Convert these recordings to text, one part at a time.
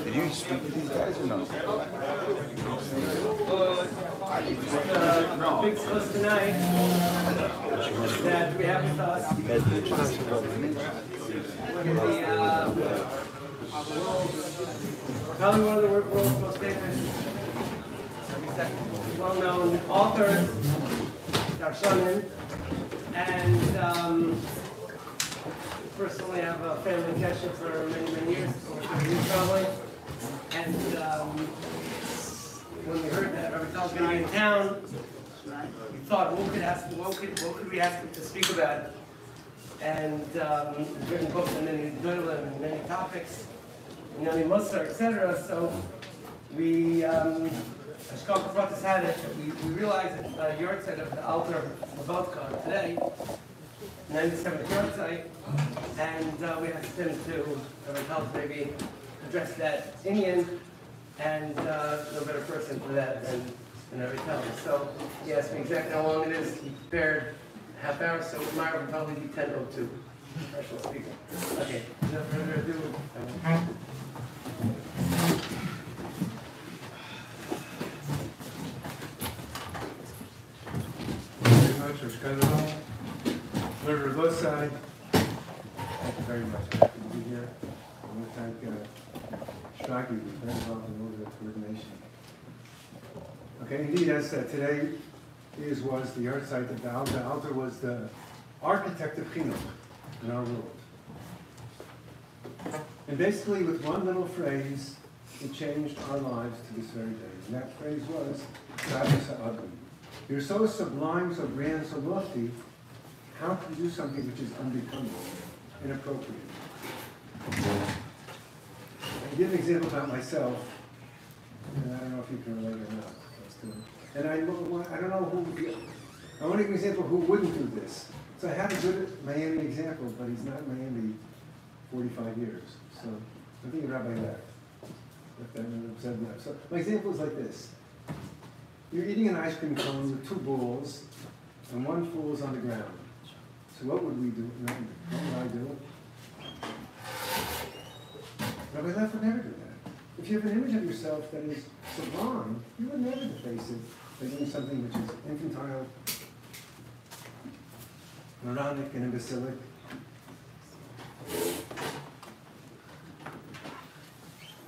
Did you speak with these guys or no? Big plus tonight that we have with us. Probably one of the world's most famous, well-known authors, Darshanin, and personally have a family connection for many, many years, over 30 years probably. And when we heard that Rabbi Tal was going to be in town, we thought, what could we ask him to speak about? And he's written books on many many topics, many Musar, etc. So we, Ashkal Kafratis had it. We realized that the yard site of the altar of Slabodka today, 97th yard site, and we asked him to maybe address that Indian, and no better person for that than Rabbi Tal. So he asked me exactly how long it is. He prepared a half hour, so mine would probably be 10:02. Professional speaker. Okay, without further ado. Very much, thank you very much. Happy to be here. I want to thank Shragi, who's very involved in all the coordination. Okay, indeed, as today was the yard site of the altar. The altar was the architect of Hanoch in our world. And basically, with one little phrase, it changed our lives to this very day. And that phrase was, you're so sublime, so grand, so lofty, how can you do something which is unbecoming, inappropriate? I give an example about myself, and I don't know if you can relate or not. And I don't know who would be, I want to give an example of who wouldn't do this. So I have a good Miami example, but he's not in Miami 45 years. So I think Rabbi left. So my example is like this. You're eating an ice cream cone with two balls, and one falls on the ground. So what would we do? What would I do? Rabbi Leff would never do that. If you have an image of yourself that is sublime, you would never deface it by doing something which is infantile, moronic, and imbecilic.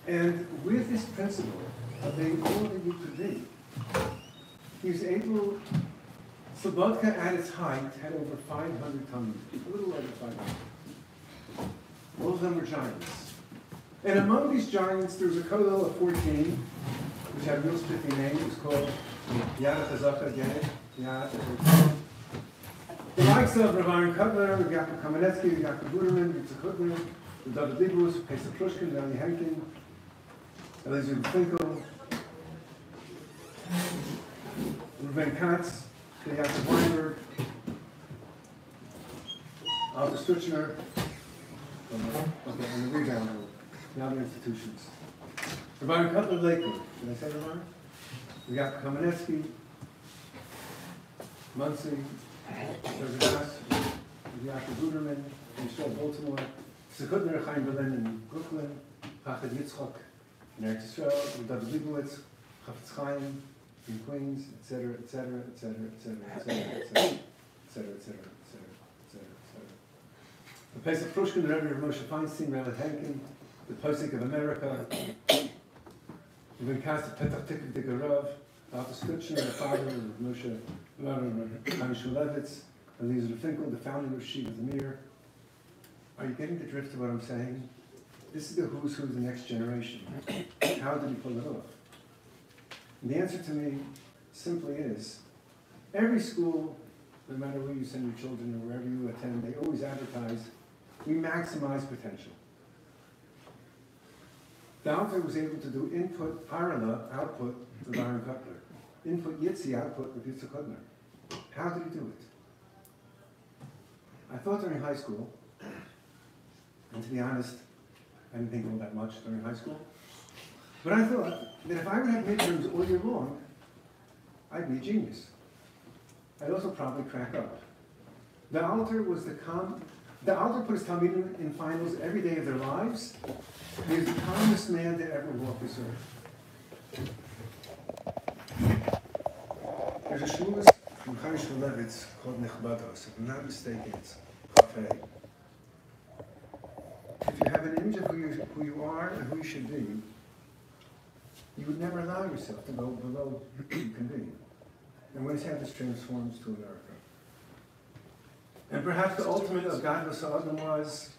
And with this principle of being all that you could be, he was able, Slabodka at its height had over 500 tons, a little over 500. All of them were giants. And among these giants, there was a Kollel of 14, which had a real spiffy name. It was called Yad Chazaka again. The likes of Rav Aaron Kotler, Rav Yaakov Kamenetsky, Rav Yaakov Buderman, Rav Kutler, Rav David Librus, Pesach Prushkin, Rani Henkin, Elizabeth Finkel, Ruben Katz, Yaakov Weinberg, Albert Stutchner, and the rebounder, the other institutions. Rav Aaron Kotler Lakewood, did I say Rav Aaron? We got Kamenetsky, Muncie, Rav Yaakov Buderman, Michelle Baltimore, Sekutner Chaim Berlin in Brooklyn, Chachad Yitzchok in Eretz Yisrael, David Leibowitz, Chafetz Chaim in Queens, etc., etc., etc., etc., etc., etc., etc., etc., etc., etc. The Pesach Prushkin, the Rebbe Moshe Feinstein, Rabbi Henkin, the Posek of America, we've been cast at Petach Tikva Digarov, Alpha Scripture, the father of Moshe Chaim Shulevitz, Eliezer Finkel, the founder of Shiva the Mir. Are you getting the drift of what I'm saying? This is the who's who of the next generation. How did he pull it off? And the answer to me simply is, every school, no matter where you send your children or wherever you attend, they always advertise, we maximize potential. The author was able to do input parala, output with Aaron Kotler. Input Yitzi, output with Yitzhak Kotler. How did he do it? I thought during high school, and to be honest, I didn't think all that much during high school, but I thought that if I would have midterms all year long, I'd be a genius. I'd also probably crack up. The altar was the The Alter put his Talmidim in finals every day of their lives. He was the calmest man to ever walk this earth. There's a shulist from Chaim Shulevitz called Nechbados. If I'm not mistaken, it's Chafei. If you have an image of who you are and who you should be, you would never allow yourself to go below who you can be. And when this transforms to America. And perhaps the ultimate of Gadol Sa'adim was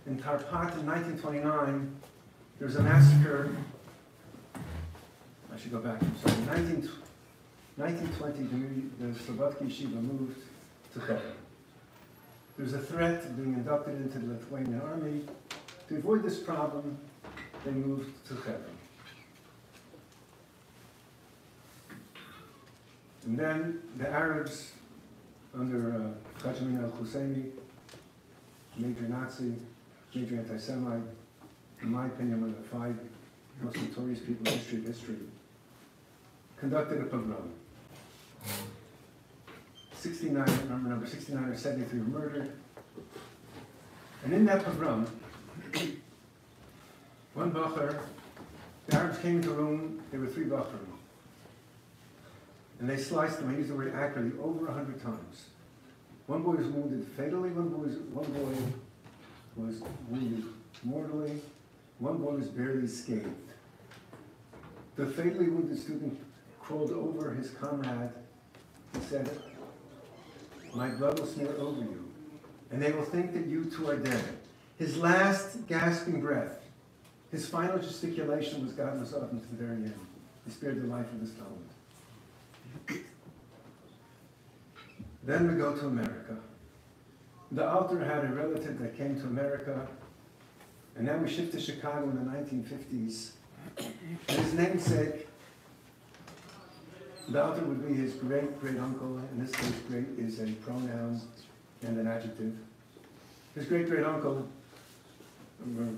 in Tarpat in 1929, there was a massacre. I should go back. I'm sorry. 1920, the Slabodka yeshiva moved to Kollel. There was a threat of being inducted into the Lithuanian army. To avoid this problem, they moved to Kollel. And then the Arabs, under Benjamin al-Husseini, major Nazi, major anti-Semite, in my opinion, one of the 5 most notorious people in history, conducted a pogrom. 69, I remember number 69 or 73 were murdered. And in that pogrom, one Bacher, the Arabs came into the room, there were 3 Bacher. And they sliced them, I use the word accurately, over 100 times. One boy was wounded fatally, one boy was wounded mortally, one boy was barely scathed. The fatally wounded student crawled over his comrade and said, "My blood will smear over you, and they will think that you too are dead." His last gasping breath, his final gesticulation was God was up to the very end. He spared the life of this fellow. Then we go to America. The Alter had a relative that came to America, and then we shift to Chicago in the 1950s. And his namesake, the Alter would be his great-great-uncle. In this case, great is a pronoun and an adjective. His great-great-uncle,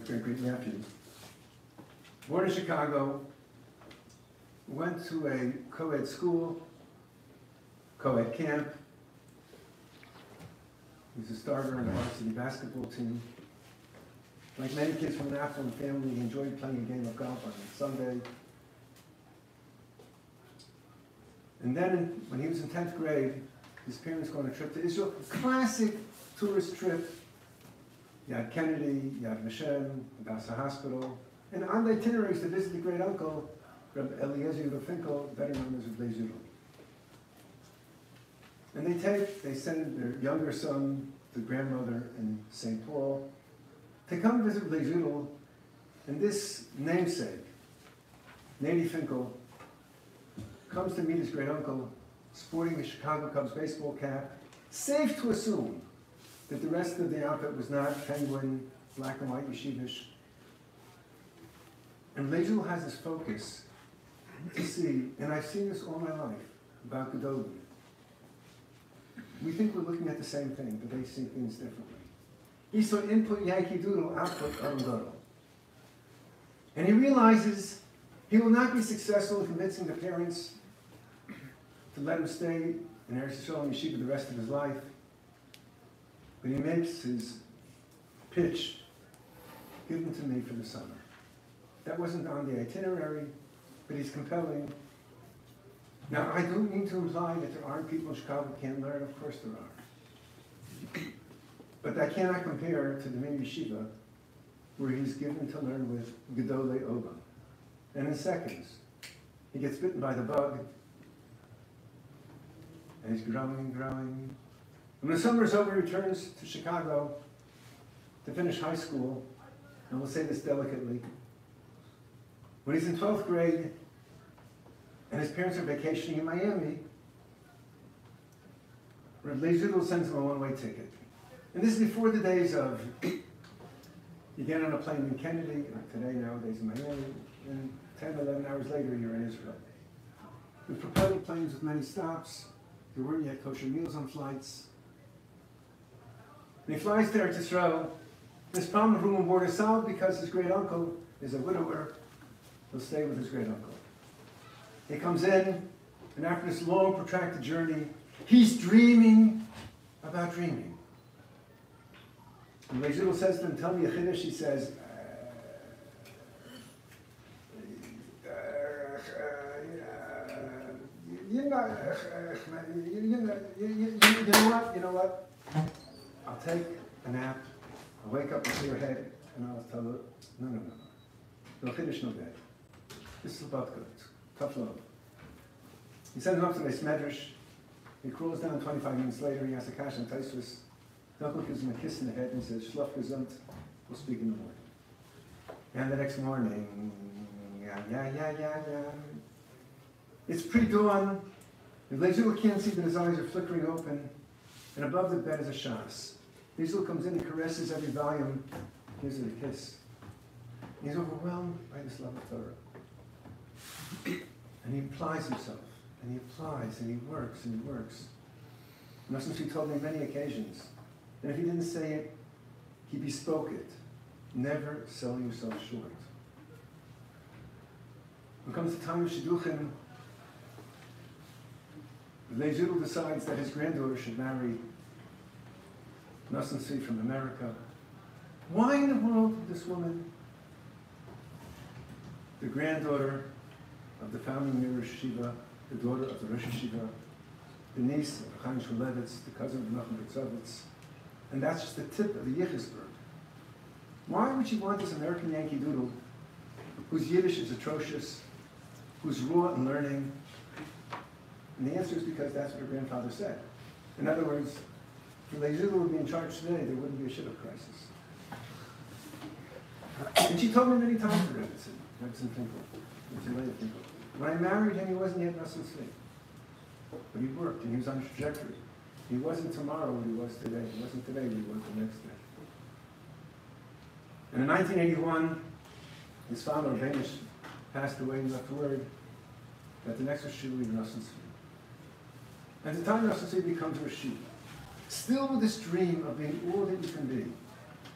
great-great-nephew, born in Chicago, went to a co-ed school, co-ed camp. He was a starter on the varsity basketball team. Like many kids from an affluent family, he enjoyed playing a game of golf on Sunday. And then, when he was in 10th grade, his parents go on a trip to Israel. Classic tourist trip. Yad Kennedy, Yad Vashem, Gaza Hospital. And on the itineraries to visit the great uncle, Rabbi Eliezer Yudah Finkel, better known as Rabbi Zudel. And they send their younger son, the grandmother in St. Paul, to come visit Rabbi Zudel. And this namesake, Nady Finkel, comes to meet his great uncle, sporting a Chicago Cubs baseball cap. Safe to assume that the rest of the outfit was not penguin, black and white yeshivish. And Rabbi Zudel has this focus to see, and I've seen this all my life, about Gedolim. We think we're looking at the same thing, but they see things differently. He saw input Yankee Doodle, output Adam Doodle. And he realizes he will not be successful in convincing the parents to let him stay in Eretz Yisrael and Yeshiva the rest of his life. But he makes his pitch, "Give them to me for the summer." That wasn't on the itinerary, but he's compelling. Now, I don't mean to imply that there aren't people in Chicago who can't learn. Of course there are. But that cannot compare to the main yeshiva, where he's given to learn with Gedolei Olam. And in seconds, he gets bitten by the bug, and he's growing and growing. When the summer is over, he returns to Chicago to finish high school, and we'll say this delicately. When he's in 12th grade, and his parents are vacationing in Miami, Rabbi Zudel sends him a one-way ticket. And this is before the days of, you get on a plane in Kennedy, or today, nowadays in Miami, and 10, 11 hours later, you're in Israel. With propeller planes with many stops, there weren't yet kosher meals on flights. And he flies there to Israel. This problem of room and board is solved because his great uncle is a widower. He'll stay with his great uncle. He comes in, and after this long, protracted journey, he's dreaming about dreaming. And Leizidl says to him, tell me a chiddush. He says, you know what? I'll take a nap, I'll wake up and see your head, and I'll tell her, no. No chiddush, no bed. This is Slabodka. It's tough love. He sends him up to the Medrash. He crawls down 25 minutes later, he asks a kash and Taisvus. Hanoch gives him a kiss in the head and he says, Schlaf gesund, we'll speak in the morning. And the next morning, yeah. It's pre-dawn. The Leizidl can't see that his eyes are flickering open, and above the bed is a shas. Leizidl comes in and caresses every volume, gives it a kiss. He's overwhelmed by this love of Torah. And he applies himself, and he applies, and he works, and he works. Nosson told me on many occasions, and if he didn't say it, he bespoke it. Never sell yourself short. When it comes to time of Shidduchim, Leizidl decides that his granddaughter should marry Nosson from America. Why in the world would this woman, the granddaughter of the founding Rosh Yeshiva, the daughter of the Rosh Yeshiva, the niece of Chaim Shmulevitz, the cousin of Nachum Ritzovitz, and that's just the tip of the Yichusberg. Why would she want this American Yankee doodle whose Yiddish is atrocious, who's raw in learning? And the answer is because that's what her grandfather said. In other words, if Leizidl would be in charge today, there wouldn't be a shidduch crisis. And she told me many times to Rebbetzin Finkel. When I married him, he wasn't yet Nosson Tzvi. But he worked, and he was on a trajectory. He wasn't tomorrow what he was today. He wasn't today what he was the next day. And in 1981, his father, Banish, passed away and left word that the next Shul would be Nosson Tzvi. At the time Nosson Tzvi becomes Rosh Yeshiva, still with this dream of being all that you can be,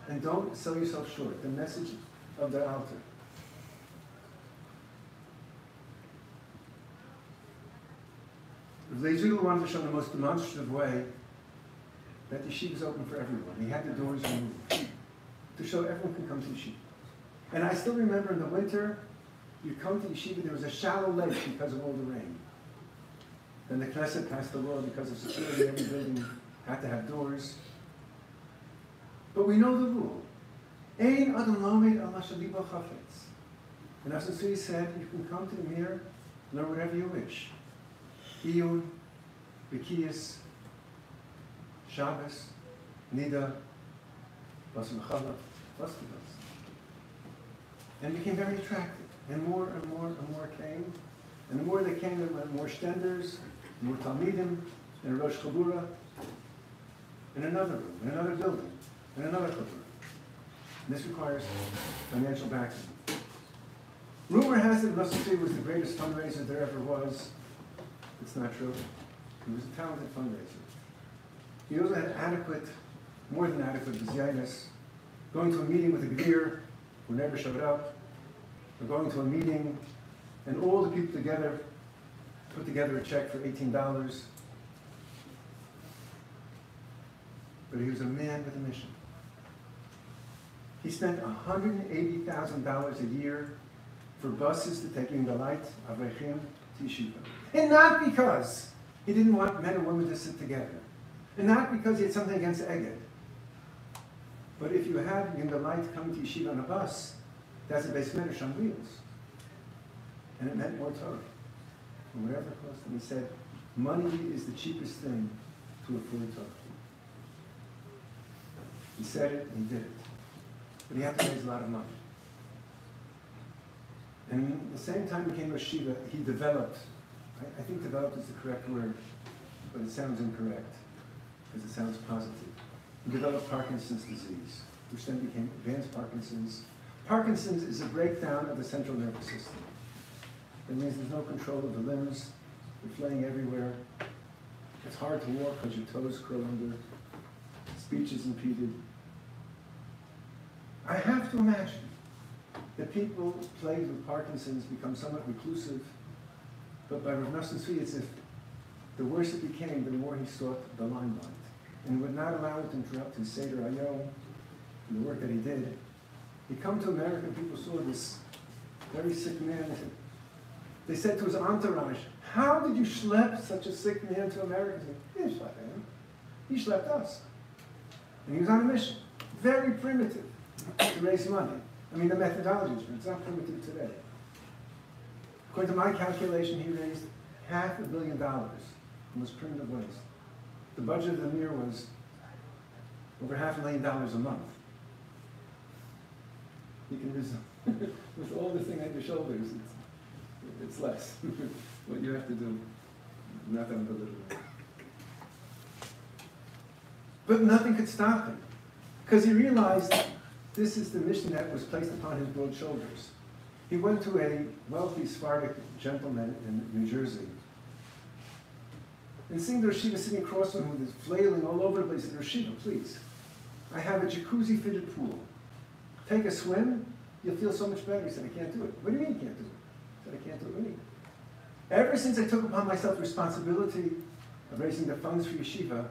and don't sell yourself short, the message of the altar. Leizidl wanted to show in the most demonstrative way that the yeshiva is open for everyone. He had the doors removed to show everyone can come to yeshiva. And I still remember in the winter, you'd come to yeshiva, there was a shallow lake because of all the rain. Then the Knesset passed the law because of security, every building had to have doors. But we know the rule. Ein adam lomed al mashalibo chafetz. And Nosson Tzvi said, you can come to the mirror, learn whatever you wish. Iyun, Bikiyas, Shabbos, Nida, Bas Mechala, Festivals. And it became very attractive. And more came. And the more they came, there were more stenders, more Talmidim, and a Rosh Chabura, in another room, in another building, in another Chabura. And this requires financial backing. Rumor has it Nosson Tzvi was the greatest fundraiser there ever was. It's not true. He was a talented fundraiser. He also had more than adequate bizyanis. Going to a meeting with a Gvir who never showed up, or going to a meeting and all the people together put together a check for $18. But he was a man with a mission. He spent $180,000 a year for buses to take in the light of Avreichim to yeshiva. And not because he didn't want men and women to sit together. And not because he had something against Eged. But if you have in the light coming to yeshiva on a bus, that's a base medrash on wheels. And it meant more Torah. And whatever it cost him, he said, money is the cheapest thing to afford Torah. He said it and he did it. But he had to raise a lot of money. And at the same time he became Rosh Yeshiva, he developed, I think developed is the correct word, but it sounds incorrect, because it sounds positive. He developed Parkinson's disease, which then became advanced Parkinson's. Parkinson's is a breakdown of the central nervous system. That means there's no control of the limbs, they're flaying everywhere. It's hard to walk because your toes curl under, speech is impeded. I have to imagine that people plagued with Parkinson's become somewhat reclusive, but by Rav Nosson Tzvi, it's if the worse it became, the more he sought the limelight, and would not allow it to interrupt his Seder Hayom, and the work that he did. He'd come to America, and people saw this very sick man. They said to his entourage, how did you schlep such a sick man to America? He didn't schlep him. He schlepped us. And he was on a mission. Very primitive to raise money. I mean, the methodology is it's not primitive today. According to my calculation, he raised $500 million in most primitive ways. The budget of the Mir was over $500,000 a month. You can resume with all the thing on your shoulders. It's less. What you have to do, not unbelievable. But nothing could stop him, because he realized this is the mission that was placed upon his broad shoulders. He went to a wealthy Sephardic gentleman in New Jersey, and seeing the Rosh Yeshiva sitting across from him with his flailing all over the place, he said, Rosh Yeshiva, please, I have a jacuzzi-fitted pool. Take a swim, you'll feel so much better. He said, I can't do it. What do you mean you can't do it? He said, I can't do it. What do you mean? Ever since I took upon myself the responsibility of raising the funds for yeshiva,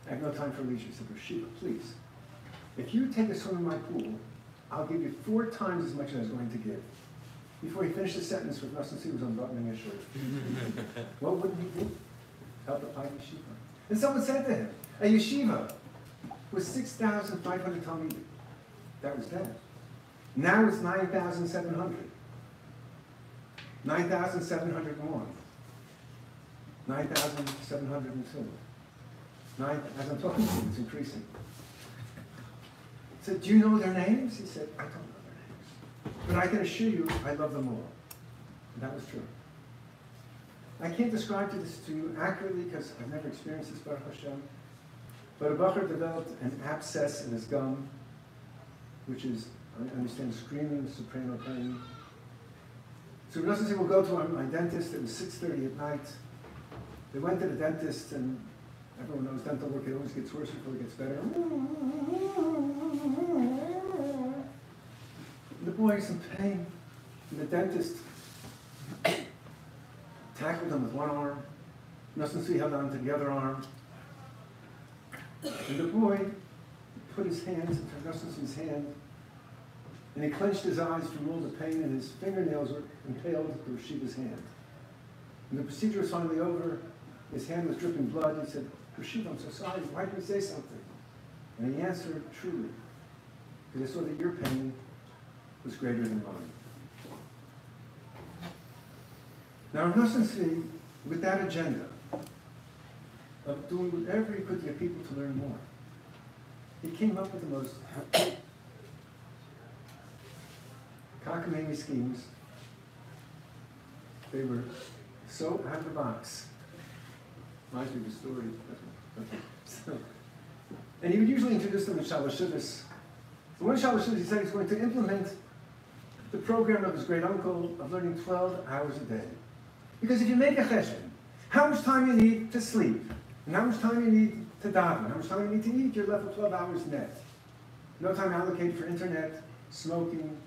I have no time for leisure. He said, Rosh Yeshiva, please, if you take a swim in my pool, I'll give you 4 times as much as I was going to give. Before he finished the sentence, with nothing to see was unbuttoning his shirt. What would he do? Help the Pi Yeshiva. And someone said to him, a yeshiva was 6,500 talmidim. That was then. Now it's 9,700. 9,701. 9,702. As I'm talking to you, it's increasing. He said, do you know their names? He said, I don't know their names. But I can assure you, I love them all. And that was true. I can't describe this to you accurately because I've never experienced this, Baruch Hashem. But a bacher developed an abscess in his gum, which is, I understand, screaming soprano pain. So Rabbi Nosson will go to my dentist. It was 6:30 at night. They went to the dentist, and everyone knows dental work, it always gets worse before it gets better. The boy is in pain. And the dentist tackled him with one arm. Nosson held on to the other arm. And the boy put his hands into Nosson's hand, and he clenched his eyes from all the pain, and his fingernails were impaled to Rosh Yeshiva's hand. And the procedure was finally over. His hand was dripping blood. He said, Rosh Yeshiva, I'm so sorry. Why didn't you say something? And he answered, truly, because I saw that your pain was greater than mine. Now, Nosson, with that agenda of doing whatever he could to get people to learn more, he came up with the most cockamamie schemes. They were so out of the box. Reminds me of the story. So, and he would usually introduce them in Shalosh Shivas. So one Shalosh Shivas, he said he's going to implement the program of his great uncle of learning 12 hours a day. Because if you make a cheshbon, how much time you need to sleep, and how much time you need to daven, how much time you need to eat, you're left with 12 hours net. No time allocated for internet, smoking,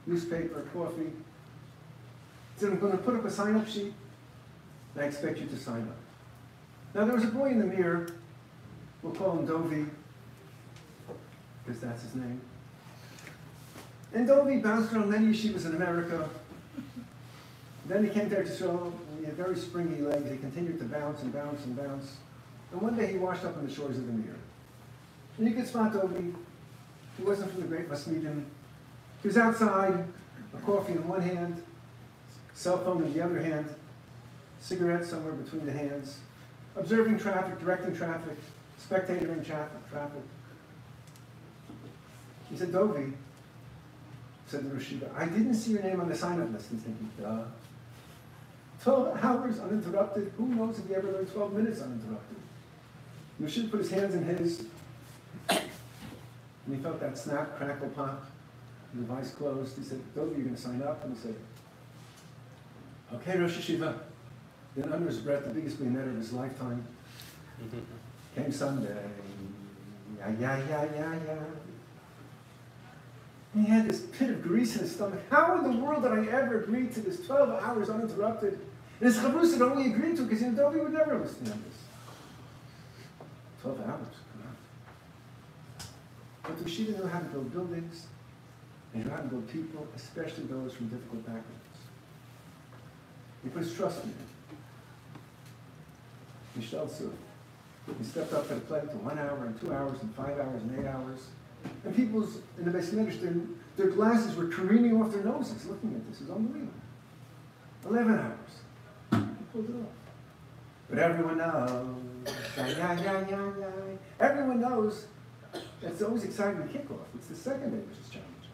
newspaper, coffee. So I'm going to put up a sign-up sheet, and I expect you to sign up. Now there was a boy in the mirror, we'll call him Dovi, because that's his name. And Dovi bounced around many yeshivas in America. Then he came to Eretz Yisrael, and he had very springy legs. He continued to bounce and bounce and bounce. And one day he washed up on the shores of the Mir. And you could spot Dovi. He wasn't from the great Masmidim. He was outside, a coffee in one hand, cell phone in the other hand, cigarette somewhere between the hands, observing traffic, directing traffic, spectating traffic. He said, Dovi, said the Rosh Yeshiva, I didn't see your name on the sign-up list. He's thinking, duh. 12 hours uninterrupted. Who knows if he ever learned 12 minutes uninterrupted? The Rosh Yeshiva put his hands in his, and he felt that snap, crackle, pop, and the device closed. He said, Dovi, you're going to sign up? And he said, okay, Rosh Yeshiva. Then under his breath, the biggest bayonet of his lifetime, came Sunday. Yeah. And he had this pit of grease in his stomach. How in the world did I ever agree to this 12 hours uninterrupted? And his chavrus had only agreed to it because Dovi would never listen to this. 12 hours, come But the Yeshiva knew how to build buildings, and knew how to build people, especially those from difficult backgrounds. He put his trust in him. He stepped up to the plate to 1 hour and 2 hours and 5 hours and 8 hours. And people in the Beis Medrash, their glasses were careening off their noses looking at this. It was unbelievable. 11 hours. He pulled it off. But everyone knows, everyone knows that it's always exciting to kick off. It's the second day which is challenging.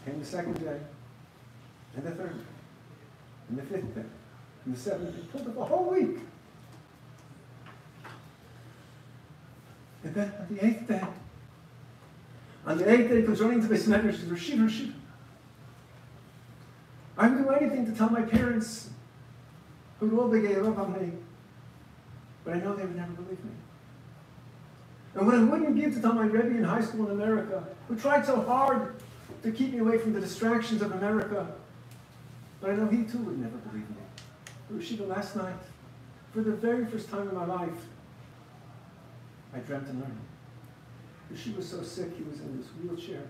Came the second day, and the third day, and the fifth day, and the seventh day. Pulled up a whole week. And then on the eighth day, he comes running to the Beis Medrash and says, Rashid, I would do anything to tell my parents who all they gave up on me, but I know they would never believe me. And what I wouldn't give to tell my Rebbe in high school in America, who tried so hard to keep me away from the distractions of America, but I know he too would never believe me. Rashida, last night, for the very first time in my life, I dreamt and learned. She was so sick, he was in this wheelchair.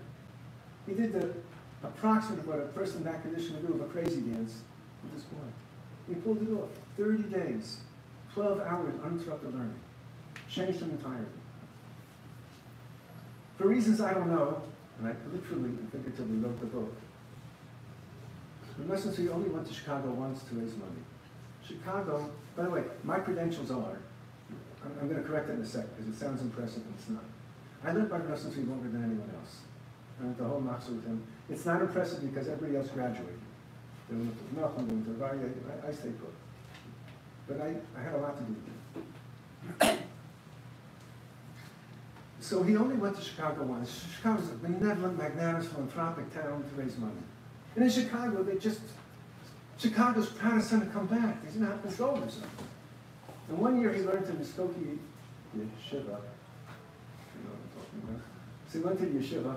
He did the approximate what a person in that condition would do of a crazy dance with this boy. He pulled it off. 30 days, 12 hours uninterrupted learning. Changed him entirely. For reasons I don't know, and I literally and figuratively wrote the book. In essence, he only went to Chicago once to raise money. Chicago, by the way, my credentials are, I'm going to correct that in a sec, because it sounds impressive and it's not. I lived by Russell Street longer than anyone else. I went the whole Machzor with him. It's not impressive because everybody else graduated. They went to Hanoch, they went to Varia, I stayed put. But I had a lot to do with it. So he only went to Chicago once. Chicago's a benevolent, magnanimous, philanthropic town to raise money. And in Chicago, Chicago's proudest son to come back. They didn't have control of themselves. And one year he learned in the Skokie Yeshiva. You know what I'm talking about. So he went to the Yeshiva.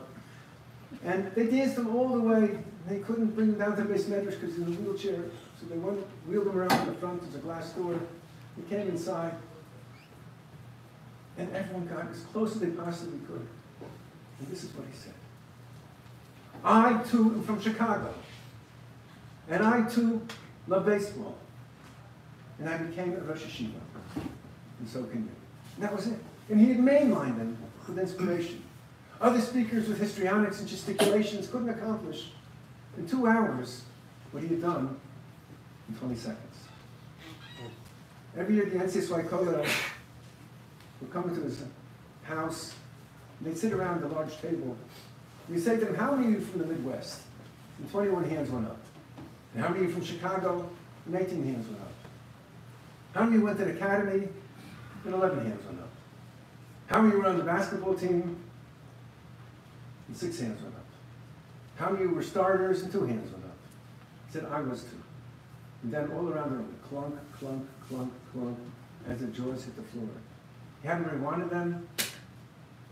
And they danced him all the way. They couldn't bring him down to the Beis Medrash because he was in a wheelchair. So they wheeled him around in the front. There's a glass door. He came inside. And everyone got as close as they possibly could. And this is what he said. I, too, am from Chicago. And I, too, love baseball. And I became a Rosh Yeshiva. And so can you. And that was it. And he had mainlined them with inspiration. Other speakers with histrionics and gesticulations couldn't accomplish in 2 hours what he had done in 20 seconds. Every year the NCSY Kollel would come into his house, and they'd sit around a large table. And he'd say to them, how many of you from the Midwest? And 21 hands went up. And how many of you from Chicago? And 18 hands went up. How many of you went to the academy? And 11 hands went up. How many were on the basketball team? And 6 hands went up. How many were starters? And 2 hands went up. He said, I was 2. And then all around the room, clunk, clunk, clunk, clunk, as the jaws hit the floor. He hadn't really wanted them,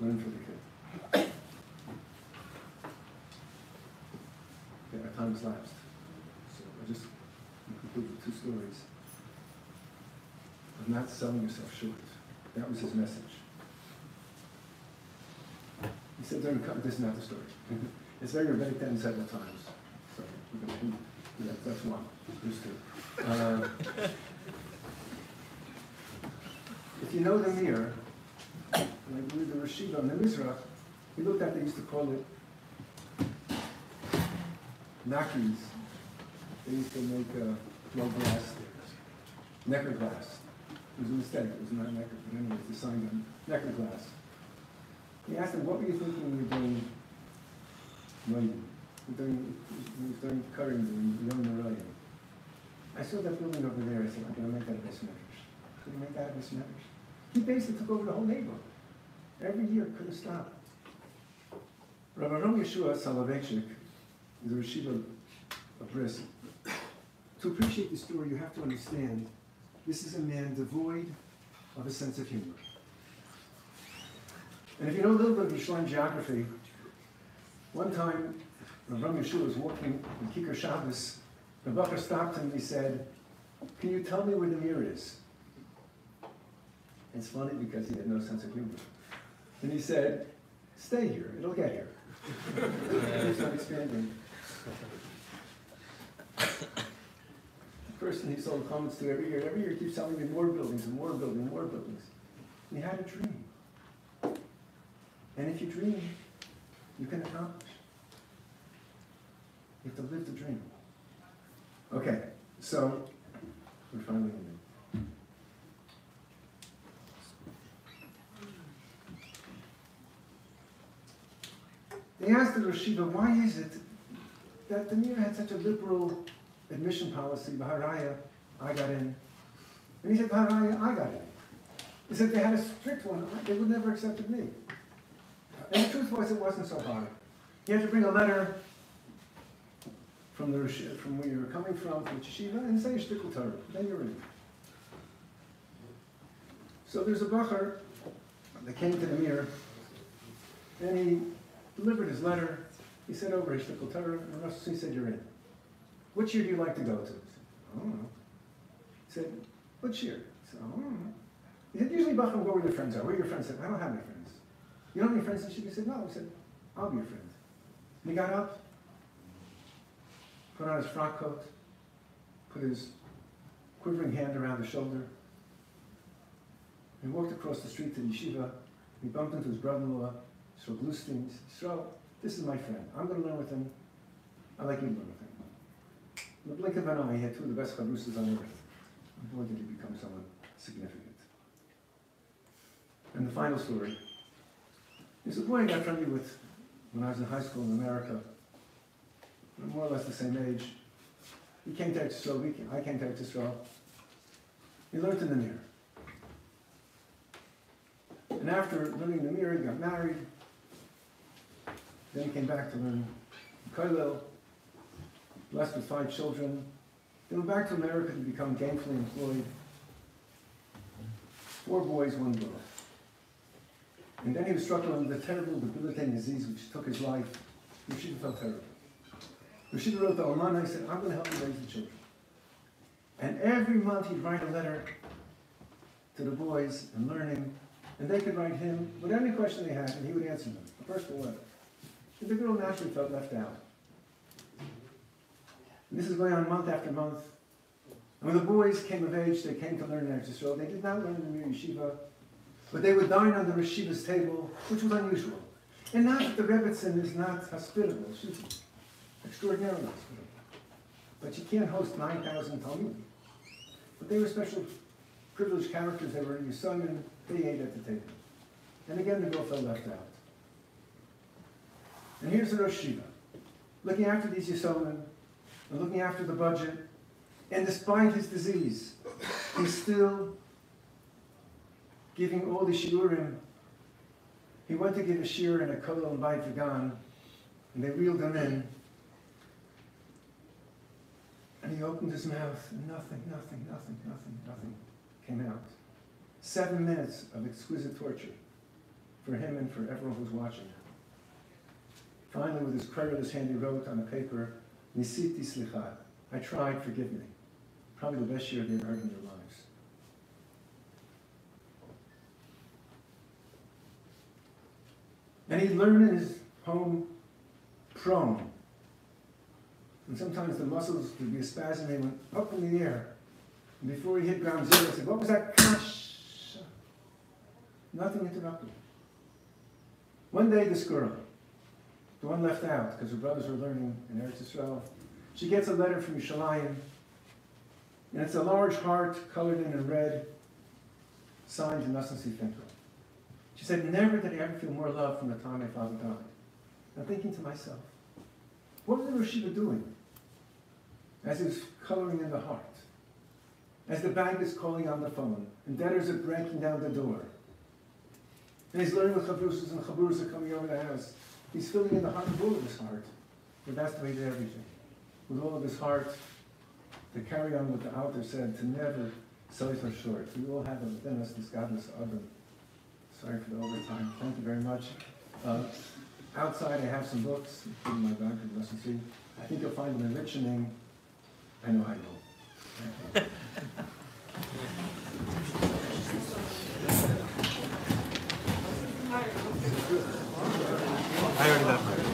learn for the kid. Okay, our time's lapsed. So I'll just conclude with 2 stories. Of not selling yourself short. That was his message. He said during this is not the story. It's very rabbinic then several times. So that's one. There's 2. If you know the mirror, like the Rashiva and the Mizrach, he looked at, they used to call it nakis. They used to make low glass, necker glass. It was a mistake, it was not necker, but anyway, it's the sign on necker glass. He asked him, what were you thinking when you were doing writing? During cutting, doing Yom Narayim? I saw that building over there, I said, I'm going to make that a Beis Medrash. Could he make that a Beis Medrash? He basically took over the whole neighborhood. Every year, couldn't stop. Rabbi Ram Yeshua Soloveitchik is a Yeshiva of Brisk. To appreciate the story, you have to understand this is a man devoid of a sense of humor. And if you know a little bit of Yerushalayim geography, one time Ram Yeshua was walking in Kikar Shabbos, the Bacher stopped him and he said, can you tell me where the mirror is? It's funny because he had no sense of humor. And he said, Stay here, it'll get here. It's not expanding. The person he sold comments to every year keeps telling me more buildings and more buildings and more buildings. And he had a dream. And if you dream, you can accomplish. You have to live the dream. Okay, so we're finally in. They asked the Rosh Yeshiva, why is it that the Mir had such a liberal admission policy? B'haraya, I got in. And he said, B'haraya, I got in. He said, they had a strict one. They would never accepted me. And the truth was, it wasn't so hard. You had to bring a letter from where you were coming from the yeshiva, and say shtickle Torah. Then you're in. So there's a bacher that came to the Mir, and he delivered his letter. He said over his shtickle Torah, and he said, you're in. Which year do you like to go to? He said, I don't know. He said, which year? He said, I don't know. He said, usually bacher will go where your friends are. Where are your friends? He said, I don't have any friends. You don't have any friends in yeshiva? He said, no. He said, I'll be your friend. And he got up, put on his frock coat, put his quivering hand around his shoulder. He walked across the street to the yeshiva. He bumped into his brother-in-law, Yisrael Bluestein. He said, Yisrael, this is my friend. I'm going to learn with him. I'd like you to learn with him. In the blink of an eye, he had two of the best chavrusas on earth. And boy, did he become someone significant. And the final story is a boy I got friendly with when I was in high school in America. We're more or less the same age. He came to Eretz Yisrael, I came to Eretz Yisrael. He learned in the Mir. And after learning the Mir, he got married. Then he came back to learn Kollel, blessed with 5 children. He went back to America to become gainfully employed. 4 boys, 1 girl. And then he was struggling with a terrible, debilitating disease which took his life. Rosh Yeshiva felt terrible. Rosh Yeshiva wrote to Almana, he said, I'm going to help you raise the children. And every month he'd write a letter to the boys and learning, and they could write him with any question they had, and he would answer them, a personal letter. And the girl naturally felt left out. And this is going on month after month. And when the boys came of age, they came to learn in Eretz Yisrael. They did not learn in the Mir Yeshiva, but they would dine on the Rosh Yeshiva's table, which was unusual. And not that the Rebbetzin is not hospitable. She's extraordinarily hospitable. But you can't host 9,000 Talmudim. But they were special privileged characters. They were in Yisrael, they ate at the table. And again, the girl felt left out. And here's the Rosh Yeshiva, looking after these Yisraelim, and looking after the budget. And despite his disease, he's still giving all the shiurim. He went to give a shiur in a Kollel in Beit Vegan, and they reeled him in. And he opened his mouth, and nothing came out. 7 minutes of exquisite torture for him and for everyone who's watching. Finally, with his querulous hand, he wrote on a paper, Nisiti slicha, I tried, forgive me. Probably the best year they've heard in their lives. And he learned in his home prone. And sometimes the muscles would be a spasm, they went up in the air. And before he hit ground zero, he said, what was that? Kash. Nothing interrupted. One day, this girl, the one left out, because her brothers were learning in Eretz Yisrael, she gets a letter from Yerushalayim, and it's a large heart colored in red, signed to Nassim Finkel. She said, never did I ever feel more love from the time my father died. I'm thinking to myself, what was the Rosh Yeshiva doing as he was coloring in the heart? As the bank is calling on the phone, and debtors are breaking down the door. And he's learning with chavrusas, and chavrusas are coming over the house. He's filling in the heart with all of his heart. But that's the way he did everything. With all of his heart, to carry on what the author said, to never sell it for short. We all have within us this godless Adam. Sorry for the overtime. Thank you very much. Outside I have some books, including my back, you mustn't see. I think you'll find them enriching. I know I will. already got it.